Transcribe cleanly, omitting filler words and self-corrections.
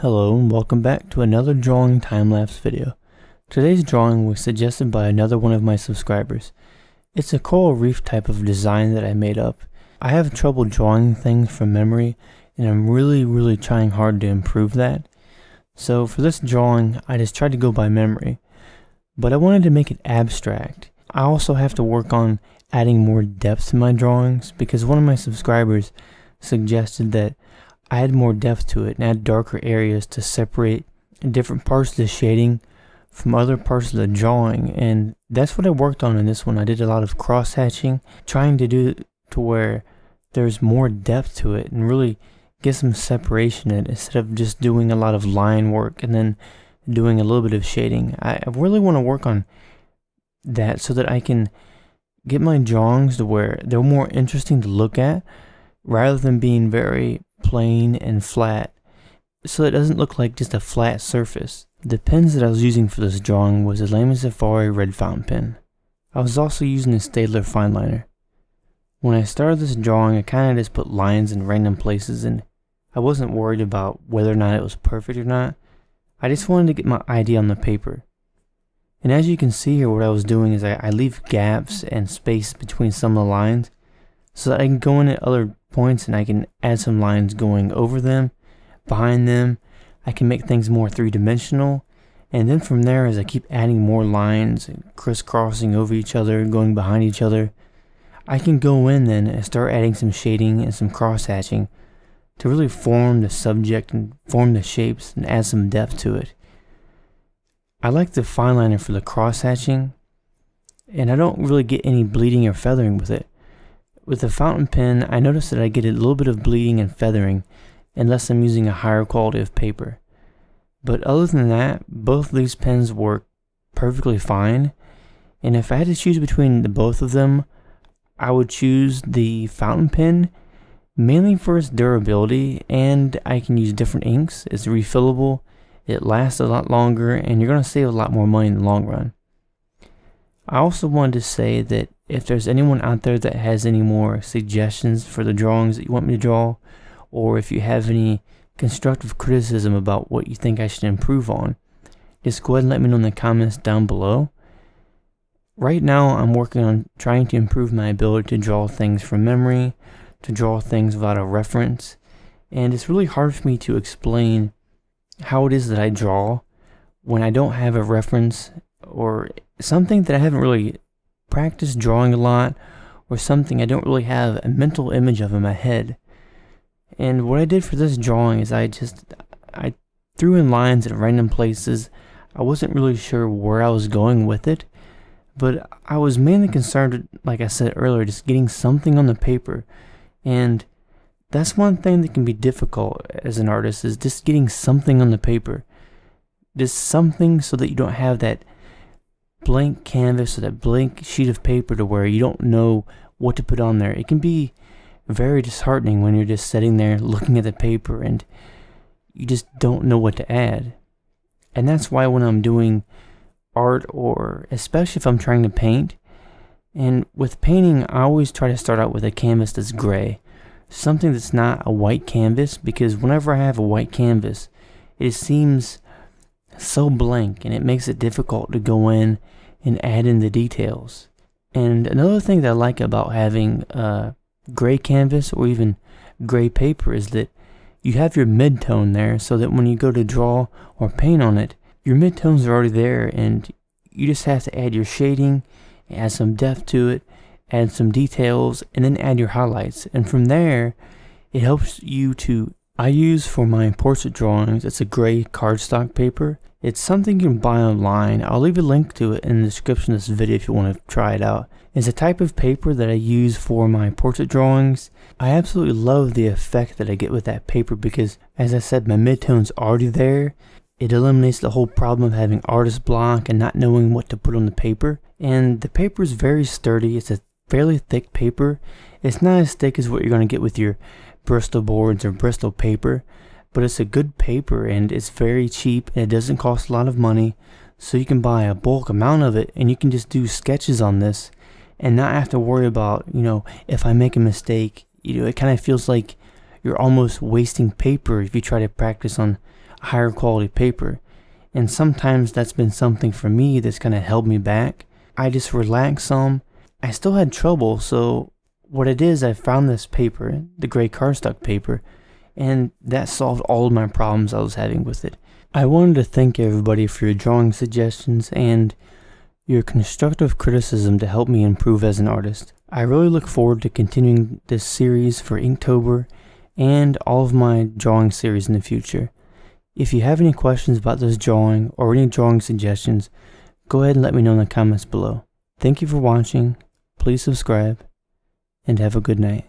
Hello and welcome back to another drawing time-lapse video. Today's drawing was suggested by another one of my subscribers. It's a coral reef type of design that I made up. I have trouble drawing things from memory and I'm really trying hard to improve that. So for this drawing I just tried to go by memory, but I wanted to make it abstract. I also have to work on adding more depth to my drawings because one of my subscribers suggested that I add more depth to it and add darker areas to separate different parts of the shading from other parts of the drawing, and that's what I worked on in this one. I did a lot of cross hatching, trying to do it to where there's more depth to it and really get some separation in it instead of just doing a lot of line work and then doing a little bit of shading. I really want to work on that so that I can get my drawings to where they're more interesting to look at rather than being very plain and flat, so it doesn't look like just a flat surface. The pens that I was using for this drawing was a Lamy Safari red fountain pen. I was also using a Staedtler fine liner. When I started this drawing I kind of just put lines in random places and I wasn't worried about whether or not it was perfect or not. I just wanted to get my idea on the paper. And as you can see here, what I was doing is I leave gaps and space between some of the lines so that I can go in at other points and I can add some lines going over them, behind them. I can make things more three-dimensional, and then from there, as I keep adding more lines and crisscrossing over each other, going behind each other, I can go in then and start adding some shading and some cross-hatching to really form the subject and form the shapes and add some depth to it. I like the fine liner for the cross-hatching, and I don't really get any bleeding or feathering with it. With the fountain pen, I noticed that I get a little bit of bleeding and feathering unless I'm using a higher quality of paper. But other than that, both of these pens work perfectly fine. And if I had to choose between the both of them, I would choose the fountain pen, mainly for its durability, and I can use different inks. It's refillable, it lasts a lot longer, and you're going to save a lot more money in the long run. I also wanted to say that if there's anyone out there that has any more suggestions for the drawings that you want me to draw, or if you have any constructive criticism about what you think I should improve on, just go ahead and let me know in the comments down below. Right now I'm working on trying to improve my ability to draw things from memory, to draw things without a reference, and it's really hard for me to explain how it is that I draw when I don't have a reference or something that I haven't really practiced drawing a lot, or something I don't really have a mental image of in my head. And what I did for this drawing is I threw in lines at random places. I wasn't really sure where I was going with it, but I was mainly concerned, like I said earlier, just getting something on the paper. And that's one thing that can be difficult as an artist, is just getting something on the paper. Just something so that you don't have that blank canvas or that blank sheet of paper to where you don't know what to put on there. It can be very disheartening when you're just sitting there looking at the paper and you just don't know what to add. And that's why when I'm doing art, or especially if I'm trying to paint, and with painting I always try to start out with a canvas that's gray, something that's not a white canvas, because whenever I have a white canvas it seems so blank and it makes it difficult to go in and add in the details. And another thing that I like about having gray canvas or even gray paper is that you have your mid-tone there, so that when you go to draw or paint on it, your mid-tones are already there and you just have to add your shading, add some depth to it, add some details, and then add your highlights. And from there it helps you to, I use for my portrait drawings, it's a gray cardstock paper. It's something you can buy online. I'll leave a link to it in the description of this video if you want to try it out. It's a type of paper that I use for my portrait drawings. I absolutely love the effect that I get with that paper because, as I said, my midtone's already there. It eliminates the whole problem of having artist block and not knowing what to put on the paper. And the paper is very sturdy. It's a fairly thick paper. It's not as thick as what you're going to get with your Bristol boards or Bristol paper, but it's a good paper and it's very cheap and it doesn't cost a lot of money, so you can buy a bulk amount of it and you can just do sketches on this and not have to worry about, if I make a mistake. It kind of feels like you're almost wasting paper if you try to practice on higher quality paper. And sometimes that's been something for me that's kind of held me back. I just relaxed some. I still had trouble, so what it is, I found this paper, the gray cardstock paper, and that solved all of my problems I was having with it. I wanted to thank everybody for your drawing suggestions and your constructive criticism to help me improve as an artist. I really look forward to continuing this series for Inktober and all of my drawing series in the future. If you have any questions about this drawing or any drawing suggestions, go ahead and let me know in the comments below. Thank you for watching, please subscribe, and have a good night.